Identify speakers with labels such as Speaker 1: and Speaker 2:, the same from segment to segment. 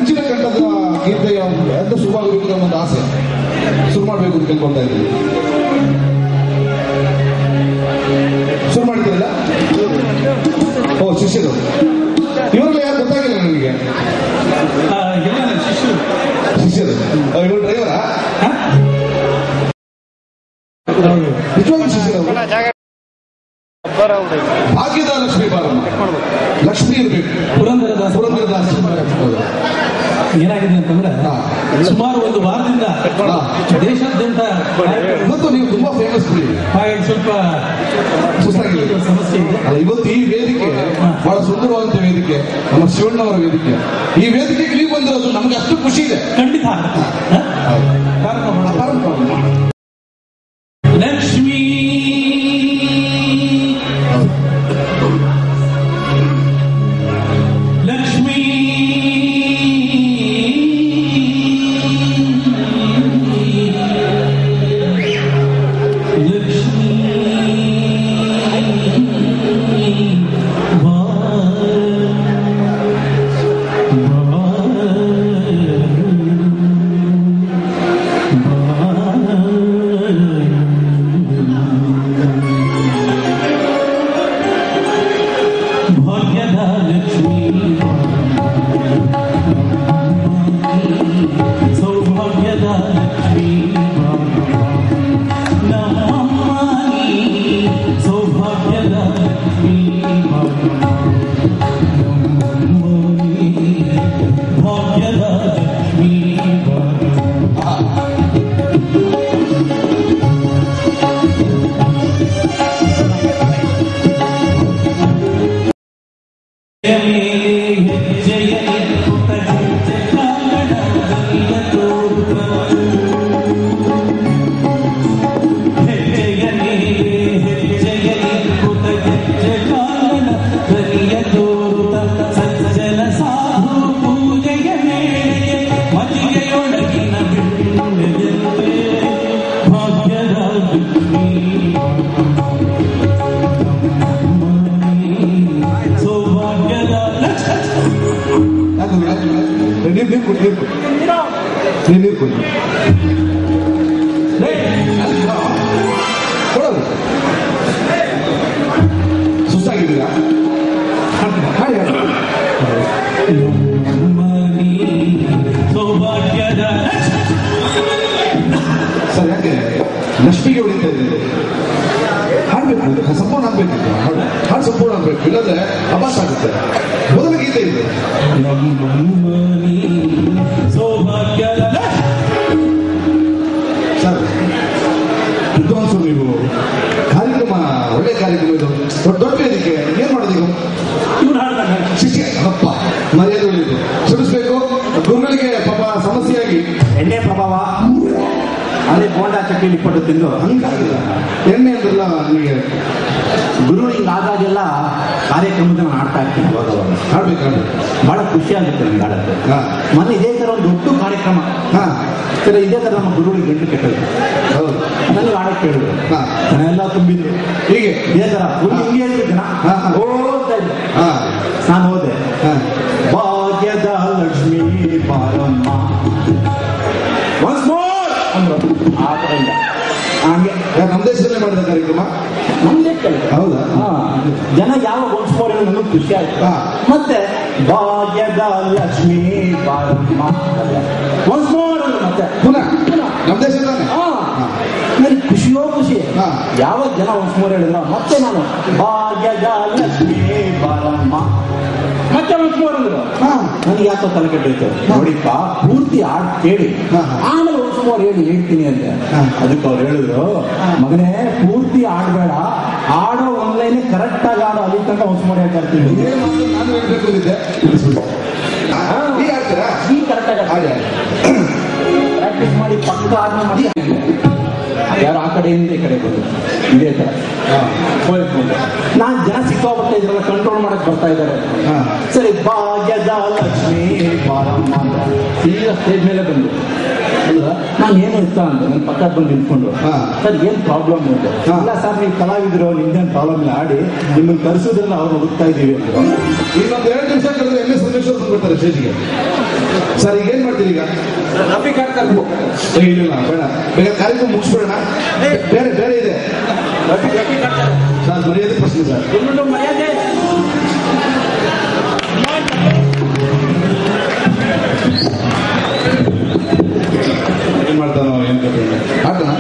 Speaker 1: ಕಂಚಿನ ಕಂಠದ ಗೀತೆಯ ಎಂತ ಶುರುವಾಗಬೇಕು ಅನ್ನೋ ಒಂದು ಆಸೆ ಶುರು ಮಾಡಬೇಕು ಅಂತ ಕೇಳ್ಕೊಳ್ತಾ ಇದ್ದೀವಿ. ಶುರು ಮಾಡ್ತೀರಲ್ಲ? ಓ ಶಿಷ್ಯರು ಇವರೆಲ್ಲ ಯಾರು ಗೊತ್ತಾಗಿಲ್ಲ ನನಗೆ. ಶಿಷ್ಯರು ಇವರು ಡ್ರೈವರಾ? ನಿಜವಾಗ್ಲೂ ಶಿಷ್ಯರು. ಭಾಗ್ಯದ ಲಕ್ಷ್ಮೀ ಬಾರಮ್ಮ, ಲಕ್ಷ್ಮಿ ಇರ್ಬೇಕು. ಪುರಂದರದಾಸ
Speaker 2: ಏನಾಗಿದೆ ಅಂತಂದ್ರೆ ಸುಮಾರು ಒಂದು ವಾರದಿಂದ ದೇಶಾದ್ಯಂತ
Speaker 1: ಮತ್ತು ನೀವು ತುಂಬಾ ಫೇಮಸ್
Speaker 2: ಸ್ವಲ್ಪ
Speaker 1: ಸುಸ್ತಾಗಿದೆ
Speaker 2: ಸಮಸ್ಯೆ ಇದೆ.
Speaker 1: ಇವತ್ತು ಈ ವೇದಿಕೆ ಬಹಳ ಸುಂದರವಾದಂತ ವೇದಿಕೆ, ನಮ್ಮ ಶಿವಣ್ಣವರ ವೇದಿಕೆ. ಈ ವೇದಿಕೆಗೆ ನೀವು ಬಂದಿರೋದು ನಮ್ಗೆ ಅಷ್ಟು ಖುಷಿ ಇದೆ.
Speaker 2: ಖಂಡಿತ. ಲಕ್ಷ್ಮೀ ಲಕ್ಷ್ಮೀ
Speaker 1: ಸುಸ್ತಾಗಿದ್ದೀರಾ? ಸರ್ ಯಾಕೆ ಲಕ್ಷ್ಮಿಗೆ ಹೊಡಿತಾ ಇದ್ದೀರಿ? ಹಾಡ್ಬೇಕು, ಸಂಪೂರ್ಣ ಆಗ್ಬೇಕಿತ್ತು. ಹಾಡು ಸಂಪೂರ್ಣ ಆಗ್ಬೇಕು, ಇಲ್ಲಂದ್ರೆ ಅಭಾಸ ಆಗುತ್ತೆ. ಮೊದಲ ಗೀತೆ ಇದೆ. ಸರ್ ವಿದ್ವಾಂಸರು ನೀವು, ಕಾರ್ಯಕ್ರಮ ಒಳ್ಳೆ ಕಾರ್ಯಕ್ರಮ ಇದು, ದೊಡ್ಡ ವೇದಿಕೆ, ಏನ್ ಮಾಡೋದು ಈಗ? ಶಿಷ್ಯ ಅಪ್ಪ ಮರ್ಯಾದೆ ಉಳಿದು ಕ್ಷಮಿಸ್ಬೇಕು. ಗುರುಗಳಿಗೆ ಪಾಪ ಸಮಸ್ಯೆಯಾಗಿ
Speaker 3: ಎಣ್ಣೆ ಪ್ರಭಾವ, ಅದೇ ಬೋಂಡಾ ಚಟ್ನಿ ಇಟ್ಕೊಂಡು ತಿಂದು
Speaker 1: ಹಂಗಾಗಿಲ್ಲ. ಎಣ್ಣೆ ಅಂದ್ರಲ್ಲ ನನಗೆ
Speaker 3: ಗುರು ಹಿಂಗಾದಾಗೆಲ್ಲ ಕಾರ್ಯಕ್ರಮದ ನಾನು ಆಡ್ತಾ ಇರ್ತೀನಿ.
Speaker 1: ಹಾಡ್ಬೇಕು
Speaker 3: ಬಹಳ ಖುಷಿ ಆಗುತ್ತೆ ನನಗೆ ಆಡಕ್ಕೆ. ಮೊನ್ನೆ ಇದೇ ತರ ಒಂದು ದೊಡ್ಡ ಕಾರ್ಯಕ್ರಮ, ಸರಿ ಇದೇ ತರ ನಮ್ಮ ಗುರುಗಳಿಗೆ ಗಂಟು ಕೆಟ್ಟದ್ದು.
Speaker 1: ಹೌದು,
Speaker 3: ನನಗೆ ಆಡಕ್ಕೆ ಹೇಳಿದ್ರು, ಜನ ಎಲ್ಲ ತುಂಬಿದ್ರು.
Speaker 1: ಹೀಗೆ
Speaker 3: ಇದೇ ತರ ಗುರು ಹಿಂಗೆ ಹೇಳಿದ್ರು, ಜನ ಓದ್ತಾ ಇದ್ರು. ನಾನು ಹೋದೆ, ಭಾಗ್ಯದ ಲಕ್ಷ್ಮೀ ಬಾರಮ್ಮ ಒನ್ಸ್ ಮೋರ್ ಅಂದ್ರು. ಆ ತರ ಇಲ್ಲ, ಹಂಗೆ
Speaker 1: ನಮ್ಮ ದೇಶದಲ್ಲೇ ಮಾಡಿದ ಕಾರ್ಯಕ್ರಮ
Speaker 3: ನಮ್ದೇ ಕೇಳಿದೆ.
Speaker 1: ಹೌದಾ?
Speaker 3: ಜನ ಯಾವ ಒನ್ಸ್ ಮೋರ್ ನನಗೆ ಖುಷಿ ಆಯ್ತು. ಮತ್ತೆ ಭಾಗ್ಯದ ಲಕ್ಷ್ಮೀ ಬಾರಮ್ಮ ಒನ್ಸ್ ಮೋರ್ ಅಂದ್ರು. ಮತ್ತೆ
Speaker 1: ಪುನಃ ನಮ್ಮ ದೇಶದಾನೆ
Speaker 3: ನನಗೆ ಖುಷಿಯೋ ಖುಷಿ. ಯಾವ ಜನ ಒನ್ಸ್ ಮೋರ್ ಹೇಳಿದ್ರು, ಮತ್ತೆ ನಾನು ಭಾಗ್ಯದ ಲಕ್ಷ್ಮೀ ಬಾರಮ್ಮ ಮತ್ತೆ ಒನ್ಸ್ ಮೋರ್ ಅಂದ್ರು. ನನಗೆ ಯಾಕೋ ತಲೆ ಕೆಟ್ಟೈತೆ. ನೋಡಿಪ್ಪ, ಪೂರ್ತಿ ಹಾಡು ಕೇಳಿ ಆಮೇಲೆ ಒನ್ಸ್ ಮೋರ್ ಹೇಳ್ತೀನಿ ಅಂತೆ. ಅದಕ್ಕೆ ಅವ್ರು ಹೇಳಿದ್ರು, ಮಗನೇ ಪೂರ್ತಿ ಆಡ್ಬೇಡ, ಆಡೋ ಒಂದ್ಲೈನ್ ಕರೆಕ್ಟ್ ಆಗಿ ಆಡೋ, ಅಲ್ಲಿ ತನಕ ಒನ್ಸ್ ಮೋರ್ ಹೇಳ್ತಾ ಇರ್ತೀನಿ.
Speaker 1: ನಾನು ಹೇಳ್ಬೇಕು ಅಂದಿದ್ದೆ. ಈ ಆಡ್ತೀರಾ?
Speaker 3: ಈ ಕರೆಕ್ಟ್ ಆಗಿ ಪ್ರಾಕ್ಟೀಸ್ ಮಾಡಿ ಪಕ್ಕ ಆದ್ಮೇಲೆ ಮಾಡಿ. ಯಾರು ಆ ಕಡೆಯಿಂದ ಈ ಕಡೆ ಬಂದು ಇದೇ ತರ ನಾನ್ ಜನ ಸಿಕ್ಕಾಬರ್ತಾ ಇದ್ರಲ್ಲ, ಕಂಟ್ರೋಲ್ ಮಾಡಕ್ ಬರ್ತಾ ಇದ್ದಾರೆ. ಸರಿ, ಭಾಗ್ಯದ ಲಕ್ಷ್ಮೀ ಬಾರಮ್ಮ ಅಂತ ಸೀದಾ ಸ್ಟೇಜ್ ಮೇಲೆ ಬಂದು ನಾನು ಏನು ಇಷ್ಟ ಅಂತ ನನ್ನ ಪಕ್ಕ ಬಂದು ನಿಂತ್ಕೊಂಡು ಸರ್ ಏನು ಪ್ರಾಬ್ಲಮ್ ಇದೆ? ಇಲ್ಲ ಸರ್ ನೀವು ಕಲಾವಿದ್ರು ನಿಮ್ದೇನು ಪ್ರಾಬ್ಲಮ್ ಇಲ್ಲ, ಆಡಿ ನಿಮ್ಮನ್ನು ಕರೆಸೋದ್ರನ್ನ ಅವ್ರು ಹುಡುಕ್ತಾ ಇದ್ದೀವಿ ಅಂತ.
Speaker 1: ಇನ್ನೊಂದು 2 ನಿಮಿಷ ಕಳೆದ್ರೆ ಎಮ್ ಎಸ್ ಸಂದೇಶ್ವರ್ ಬಂದ್ಬಿಡ್ತಾರೆ ಸ್ಟೇಜ್ಗೆ. ಸರ್ ಈಗ ಏನ್ ಮಾಡ್ತೀರಿ? ಈಗ
Speaker 3: ರಫಿ ಕಾರ್ಡ್
Speaker 1: ಇಲ್ಲ ಬೇಡ, ಬೇಗ ಕಾರ್ಯಕ್ರಮ ಮುಗಿಸ್ಬಿಡೋಣ. ಬೇರೆ ಬೇರೆ ಇದೆ ಸರ್, ಮರ್ಯಾದೆ ಪ್ರಶ್ನೆ ಸರ್.
Speaker 3: ಮರ್ಯಾದೆ
Speaker 1: ಏನ್ ಮಾಡ್ತಾನೋ ಏನ್ ಆಟನ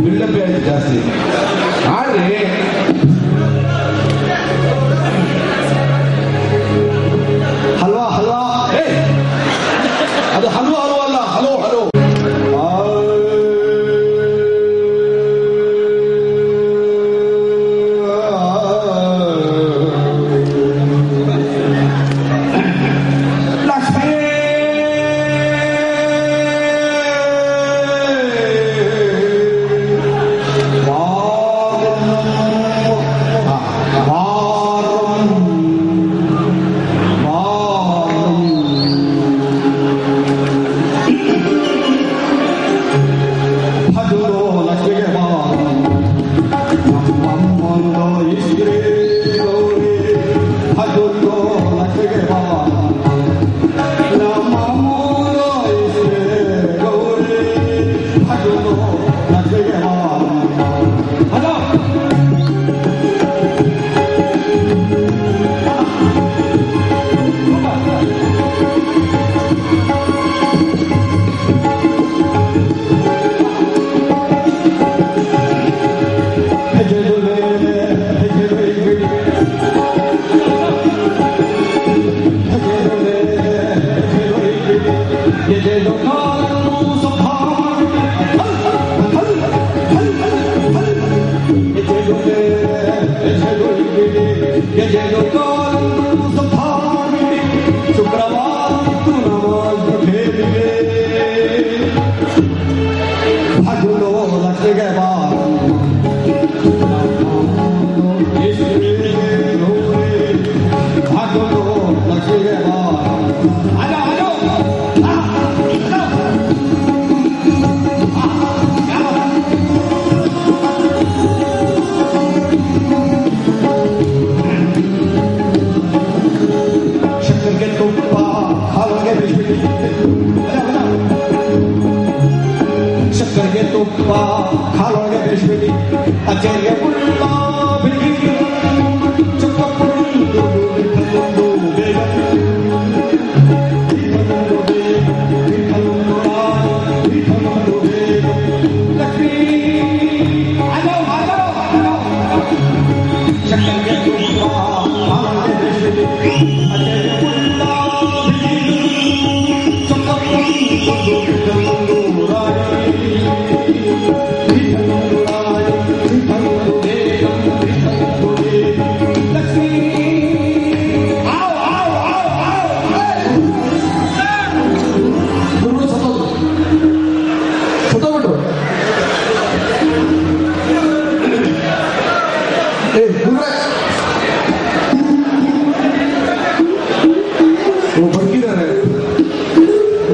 Speaker 1: ಬಿಲ್ಡಪ್ ಆಯ್ತು ಜಾಸ್ತಿ ಆಡ್ರಿ. ಹಲ್ವಾ ಹಲ್ವಾ, ಅದು ಹಲ್ವಾ ಹಲ್ವಾ ಅಲ್ಲ, ಹಲೋ ಹಲೋ.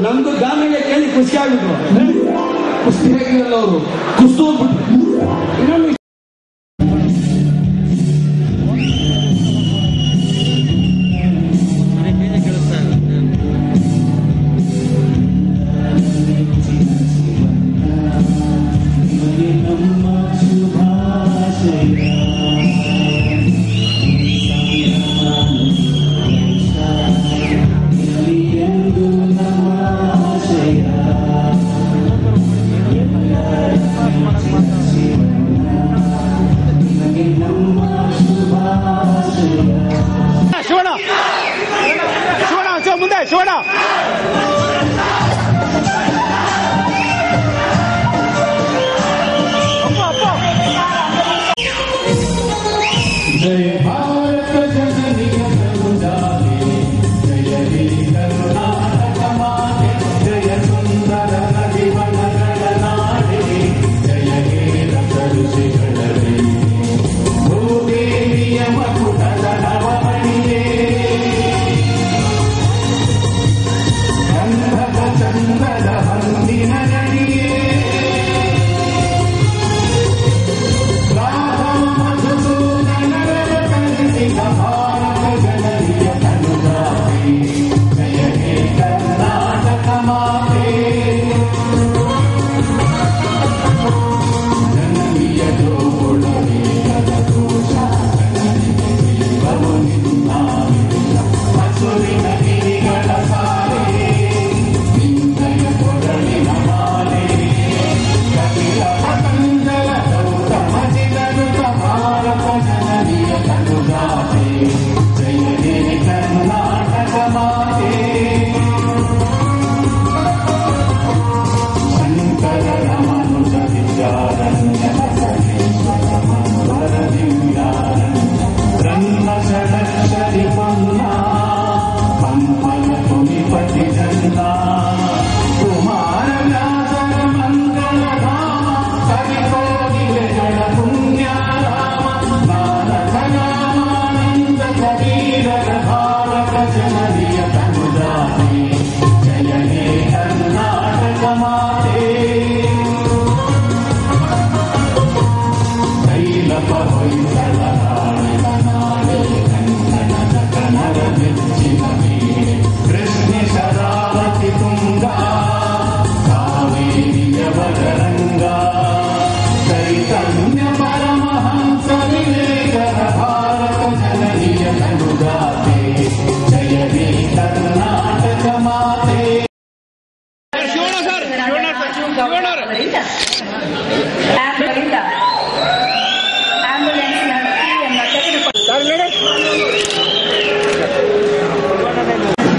Speaker 3: ನಮ್ದು ಗಾಮಿಗೆ ಕೇಳಿ ಖುಷಿ ಆಗಿದ್ರು.
Speaker 1: ಕುಸ್ತಿ ಹೇಗಿರಲ್ಲ ಅವರು ಕುಸ್ತು ಹೋಗ್ಬಿಟ್ರು.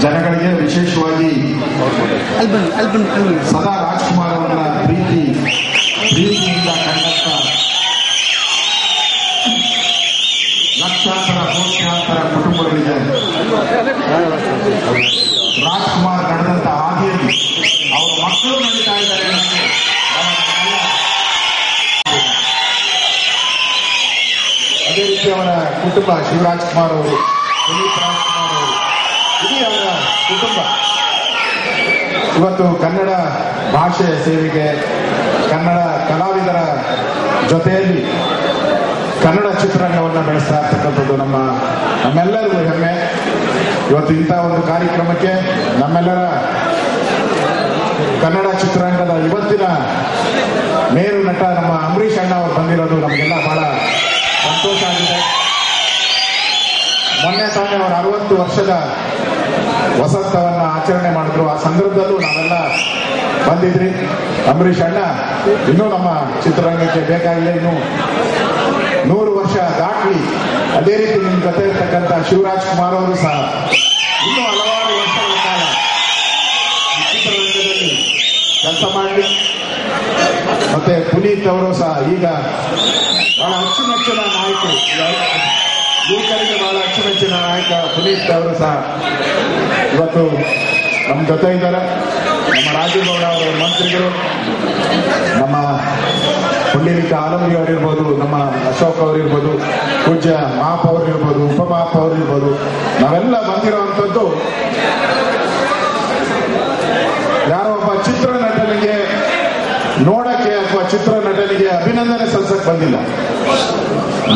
Speaker 4: ಜನಗಳಿಗೆ ವಿಶೇಷವಾಗಿ ಸದಾ ರಾಜ್ಕುಮಾರ್ ಅವರ ಪ್ರೀತಿಯಿಂದ ಕಂಡಂತ ಲಕ್ಷಾಂತರ ಕೋಟ್ಯಾಂತರ ಕುಟುಂಬಗಳಿಗೆ ರಾಜ್ಕುಮಾರ್ ನಡೆದಂತ ಹಾದಿಯಲ್ಲಿ ಅವರ ಮಕ್ಕಳು ನಡೀತಾ ಇದ್ದಾರೆ. ಅದೇ ರೀತಿ ಅವರ ಕುಟುಂಬ ಶಿವರಾಜ್ ಕುಮಾರ್ ಅವರು, ಪುನೀತ್ ರಾಜ್ಕುಮಾರ್ ಅವರು, ಇಡೀ ಅವರ ಕುಟುಂಬ ಇವತ್ತು ಕನ್ನಡ ಭಾಷೆ ಸೇವೆಗೆ, ಕನ್ನಡ ಕಲಾವಿದರ ಜೊತೆಯಲ್ಲಿ ಕನ್ನಡ ಚಿತ್ರರಂಗವನ್ನು ಬೆಳೆಸ್ತಾ ಇರ್ತಕ್ಕಂಥದ್ದು ನಮ್ಮೆಲ್ಲರಿಗೂ ಹೆಮ್ಮೆ. ಇವತ್ತು ಇಂಥ ಒಂದು ಕಾರ್ಯಕ್ರಮಕ್ಕೆ ನಮ್ಮೆಲ್ಲರ ಕನ್ನಡ ಚಿತ್ರರಂಗದ ಇವತ್ತಿನ ಮೇರು ನಟ ನಮ್ಮ ಅಂಬರೀಷ್ ಅಣ್ಣ ಅವರು ಬಂದಿರೋದು ನಮಗೆಲ್ಲ ಬಹಳ ಸಂತೋಷ ಆಗಿದೆ. ಮೊನ್ನೆ ತಾನೇ ಅವರ 60 ವರ್ಷದ ವಸಂತವನ್ನ ಆಚರಣೆ ಮಾಡಿದ್ರು. ಆ ಸಂದರ್ಭದಲ್ಲೂ ನಾವೆಲ್ಲ ಬಂದಿದ್ರಿ. ಅಂಬರೀಷ್ ಅಣ್ಣ ಇನ್ನೂ ನಮ್ಮ ಚಿತ್ರರಂಗಕ್ಕೆ ಬೇಕಾಗಿಲ್ಲ, ಇನ್ನೂ 100 ವರ್ಷ ದಾಟ್ಲಿ. ಅದೇ ರೀತಿ ನಿಮ್ ಜೊತೆ ಇರ್ತಕ್ಕಂಥ ಶಿವರಾಜ್ ಕುಮಾರ್ ಅವರು ಸಹ ಇನ್ನೂ ಹಲವಾರು ವರ್ಷಗಳ ಕಾಲ ಚಿತ್ರರಂಗದಲ್ಲಿ ಕೆಲಸ ಮಾಡಲಿ. ಮತ್ತೆ ಪುನೀತ್ ಅವರು ಸಹ ಈಗ ಬಹಳ ಅಚ್ಚುಮೆಚ್ಚಿನ ನಾಯಕರು, ಯುವಕರಿಗೆ ಬಹಳ ಅಚ್ಚುಮೆಚ್ಚಿನ ನಾಯಕ ಪುನೀತ್ ಅವರು ಸಹ ಇವತ್ತು ನಮ್ಮ ಜೊತೆ ಇದ್ದಾರೆ. ನಮ್ಮ ರಾಜೇಗೌಡ ಅವರ ಮಂತ್ರಿಗಳು, ನಮ್ಮ ಪುಂಡಲಿಕ ಆಲಂಬಿ ಅವರಿರ್ಬೋದು, ನಮ್ಮ ಅಶೋಕ್ ಅವರಿರ್ಬೋದು, ಪೂಜ್ಯ ಮಾಪ್ ಅವರಿರ್ಬೋದು, ಉಪಮಾಪ್ ಅವರಿರ್ಬೋದು, ನಾವೆಲ್ಲ ಬಂದಿರುವಂಥದ್ದು ಯಾರೋ ಒಬ್ಬ ಚಿತ್ರನಟನಿಗೆ ನೋಡಕ್ಕೆ ಅಥವಾ ಚಿತ್ರನಟನಿಗೆ ಅಭಿನಂದನೆ ಸಲ್ಲಿಸಕ್ಕೆ ಬಂದಿಲ್ಲ.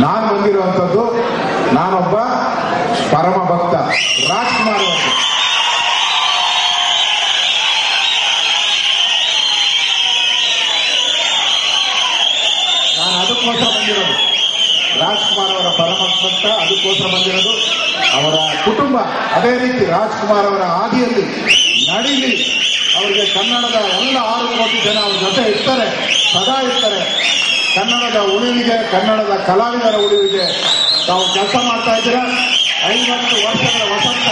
Speaker 4: ನಾನು ಬಂದಿರುವಂಥದ್ದು, ನಾನೊಬ್ಬ ಪರಮ ಭಕ್ತ ರಾಜ್ಕುಮಾರ್ ಅವರು. ನಾನು ಅದಕ್ಕೋಸ್ಕರ ಬಂದಿರೋದು, ರಾಜ್ಕುಮಾರ್ ಅವರ ಪರಮ ಭಕ್ತ, ಅದಕ್ಕೋಸ್ಕರ ಬಂದಿರೋದು. ಅವರ ಕುಟುಂಬ ಅದೇ ರೀತಿ ರಾಜ್ಕುಮಾರ್ ಅವರ ಹಾದಿಯಲ್ಲಿ ನಡೀಲಿ. ಅವರಿಗೆ ಕನ್ನಡದ ಎಲ್ಲ 6 ಕೋಟಿ ಜನ ಅವ್ರ ಜೊತೆ ಇರ್ತಾರೆ, ಸದಾ ಇರ್ತಾರೆ. ಕನ್ನಡದ ಉಳಿವಿಗೆ, ಕನ್ನಡದ ಕಲಾವಿದರ ಉಳಿವಿಗೆ ತಾವು ಕೆಲಸ ಮಾಡ್ತಾ ಇದ್ದೀರಾ. 50 ವರ್ಷಗಳ ವಸಂತ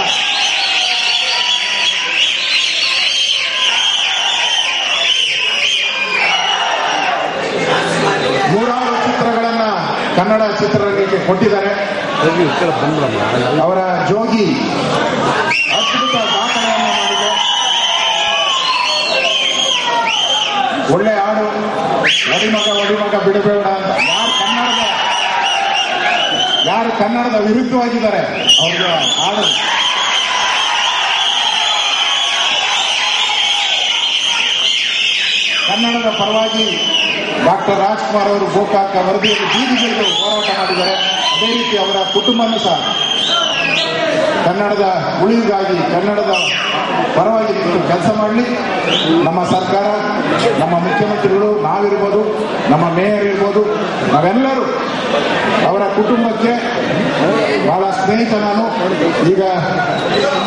Speaker 4: ನೂರಾರು ಚಿತ್ರಗಳನ್ನ ಕನ್ನಡ ಚಿತ್ರರಂಗಕ್ಕೆ ಕೊಟ್ಟಿದ್ದಾರೆ. ಅವರ ಜೋಗಿ ಅದ್ಭುತ ದಾಖಲೆಯನ್ನು ಮಾಡಿದೆ. ಒಳ್ಳೆ ಹಾಡು, ಒಡಿಮಗ ಬಿಡಬೇಡ ಅಂತ. ಯಾರು ಕನ್ನಡದ ವಿರುದ್ಧವಾಗಿದ್ದಾರೆ ಅವ್ರಿಗೆ ಹಾಡು. ಕನ್ನಡದ ಪರವಾಗಿ ಡಾಕ್ಟರ್ ರಾಜ್ಕುಮಾರ್ ಅವರು ಗೋಕಾಕ ವರದಿಯಲ್ಲಿ ಬೀದಿಗಿಳಿದು ಹೋರಾಟ ಮಾಡಿದ್ದಾರೆ. ಅದೇ ರೀತಿ ಅವರ ಕುಟುಂಬನೂ ಸಹ ಕನ್ನಡದ ಉಳಿವಿಗಾಗಿ ಕನ್ನಡದ ಪರವಾಗಿ ಕೆಲಸ ಮಾಡಲಿ. ನಮ್ಮ ಸರ್ಕಾರ, ನಮ್ಮ ಮುಖ್ಯಮಂತ್ರಿಗಳು, ನಾವಿರ್ಬೋದು, ನಮ್ಮ ಮೇಯರ್ ಇರ್ಬೋದು, ನಾವೆಲ್ಲರೂ ಅವರ ಕುಟುಂಬಕ್ಕೆ ಬಹಳ ಸ್ನೇಹಿತ. ನಾನು ಈಗ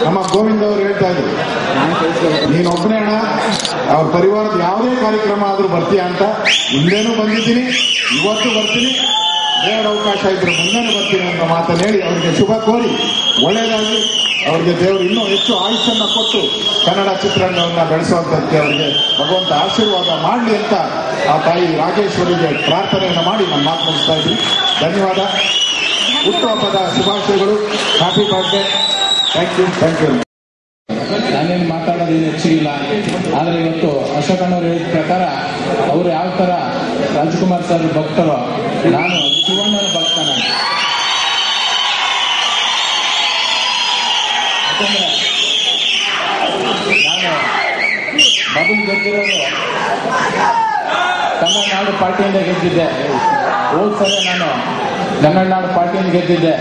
Speaker 4: ನಮ್ಮ ಗೋವಿಂದ ಅವರು ಹೇಳ್ತಾ ಇದ್ರು, ನೀನೊಬ್ಬನೇ ಅಣ್ಣ, ಅವ್ರ ಪರಿವಾರದ ಯಾವುದೇ ಕಾರ್ಯಕ್ರಮ ಆದ್ರೂ ಬರ್ತೀಯ ಅಂತ. ಮುಂದೇನೂ ಬಂದಿದ್ದೀನಿ, ಇವತ್ತು ಬರ್ತೀನಿ, ದೇವರ ಅವಕಾಶ ಇದ್ರೆ ಮುಂದೇನೂ ಬರ್ತೀನಿ ಅಂತ ಮಾತನ್ನು ಹೇಳಿ ಅವರಿಗೆ ಶುಭ ಕೋರಿ ಒಳ್ಳೆಯದಾಗಿ ಅವರಿಗೆ ದೇವರು ಇನ್ನೂ ಹೆಚ್ಚು ಆಯುಷ್ಯನ್ನ ಕೊಟ್ಟು ಕನ್ನಡ ಚಿತ್ರರಂಗವನ್ನು ಬೆಳೆಸುವಂತಕ್ಕೆ ಅವರಿಗೆ ಭಗವಂತ ಆಶೀರ್ವಾದ ಮಾಡಲಿ ಅಂತ ಆ ತಾಯಿ ರಾಜೇಶ್ವರಿಗೆ ಪ್ರಾರ್ಥನೆಯನ್ನು ಮಾಡಿ ನಾನು ಮಾತು ಮುಗಿಸ್ತಾ ಇದ್ದೀನಿ. ಧನ್ಯವಾದ. ಹುಟ್ಟುಹಬ್ಬದ ಶುಭಾಶಯಗಳು. Happy birthday. Thank you.
Speaker 2: ನಾನೇನು ಮಾತಾಡೋದೇನು ಹೆಚ್ಚಿಲ್ಲ. ಆದರೆ ಇವತ್ತು ಅಶೋಕಣ್ಣವ್ರು ಹೇಳಿದ ಪ್ರಕಾರ ಅವರು ಯಾವ ತರ ರಾಜ್ಕುಮಾರ್ ಸರ್ ಭಕ್ತರೋ, ನಾನು ಶಿವಣ್ಣನ ಭಕ್ತನ. ಯಾಕಂದ್ರೆ ನಾನು ಮೊದಲು ಗೆದ್ದಿರೋದು ತಮಿಳುನಾಡು ಪಾರ್ಟಿಯಿಂದ ಗೆದ್ದಿದ್ದೆ. ಹೋದ ಸಲ ನಾನು ತಮಿಳುನಾಡು ಪಾರ್ಟಿಯಿಂದ ಗೆದ್ದಿದ್ದೆ.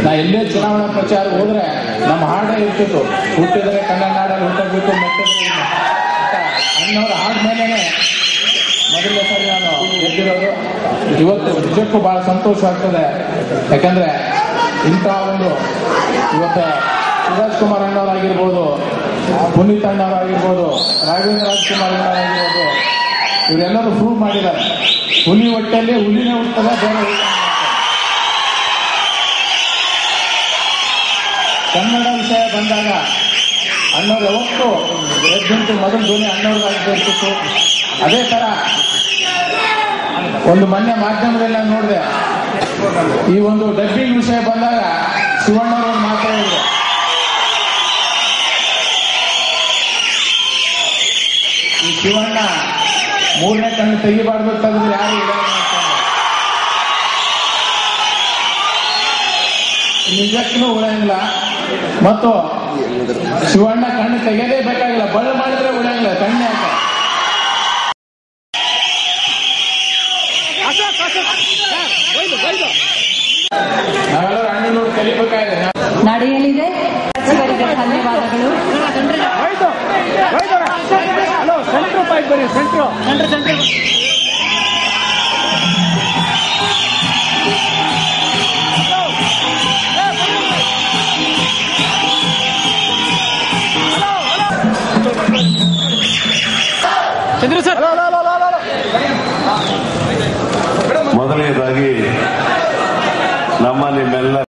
Speaker 2: ನಾ ಎಲ್ಲೇ ಚುನಾವಣಾ ಪ್ರಚಾರ ಹೋದ್ರೆ ನಮ್ಮ ಹಾಡೇ ಇರ್ತಿತ್ತು, ಹುಟ್ಟಿದರೆ ಕನ್ನಡ ನಾಡಲ್ಲಿ ಹುಟ್ಟಬೇಕು, ಮೆಟ್ಟಿದ್ರೆ ಅಣ್ಣವ್ರ ಹಾಡ್ಮೇಲೆ ಮೊದಲನೇ ಸರಿ ನಾನು ಗೆದ್ದಿರೋದು. ಇವತ್ತು ನಿಜಕ್ಕೂ ಬಹಳ ಸಂತೋಷ ಆಗ್ತದೆ. ಯಾಕಂದ್ರೆ ಇಂಥ ಒಂದು ಇವತ್ತು ಶಿವರಾಜ್ಕುಮಾರ್ ಅಣ್ಣವರಾಗಿರ್ಬೋದು, ಪುನೀತ್ ಅಣ್ಣವರಾಗಿರ್ಬೋದು, ರಾಘವೇಂದ್ರ ರಾಜ್ಕುಮಾರ್ ಅಣ್ಣವರಾಗಿರ್ಬೋದು, ಇವರೆಲ್ಲರೂ ಪ್ರೂವ್ ಮಾಡಿದ್ದಾರೆ. ಹುಲಿ ಹೊಟ್ಟೆಯಲ್ಲಿ ಹುಲಿನೇ ಹುಟ್ಟದೆ, ಬೇರೆ ಕನ್ನಡ ವಿಷಯ ಬಂದಾಗ ಅಣ್ಣವ್ರು ಯಾವತ್ತು ಎದ್ದಂತೂ ಮೊದಲು ಧ್ವನಿ ಅಣ್ಣವ್ರಿಗಾಗಿರ್ತಿತ್ತು. ಅದೇ ತರ ಒಂದು ಮೊನ್ನೆ ಮಾಧ್ಯಮದಲ್ಲಿ ನಾನು ನೋಡಿದೆ, ಈ ಒಂದು ಡಬ್ಬಿಂಗ್ ವಿಷಯ ಬಂದಾಗ ಶಿವಣ್ಣವ್ರು ಮಾತಾಡಿದ್ರು. ಈ ಶಿವಣ್ಣ ಮೂರನೇ ಕಣ್ಣು ತೆಗಿಬಾರ್ದು ತೆಗೆದ್ರೆ ಯಾರು ಇಲ್ಲ. ನಿಜಕ್ಕೂ ಉಳಿಯಂಗಿಲ್ಲ. ಮತ್ತು ಶಿವಣ್ಣ ಕಣ್ಣು ತೆಗೆಯದೇ ಬೇಕಾಗಿಲ್ಲ, ಬಳ್ಳು ಮಾಡಿದ್ರೆ ಉಳಿಯಂಗಿಲ್ಲ, ಕಣ್ಣೆ ಅಂತ. ನಾವೆಲ್ಲರೂ ಅಣ್ಣನವ್ರು ಕಲಿಬೇಕಾಗಿದೆ.
Speaker 5: ನಡೆಯಲಿದೆ. ಸಚಿವರಿಗೆ ಧನ್ಯವಾದಗಳು.
Speaker 6: ಮೊದಲನೇದಾಗಿ ನಮ್ಮ ನಿಮ್ಮ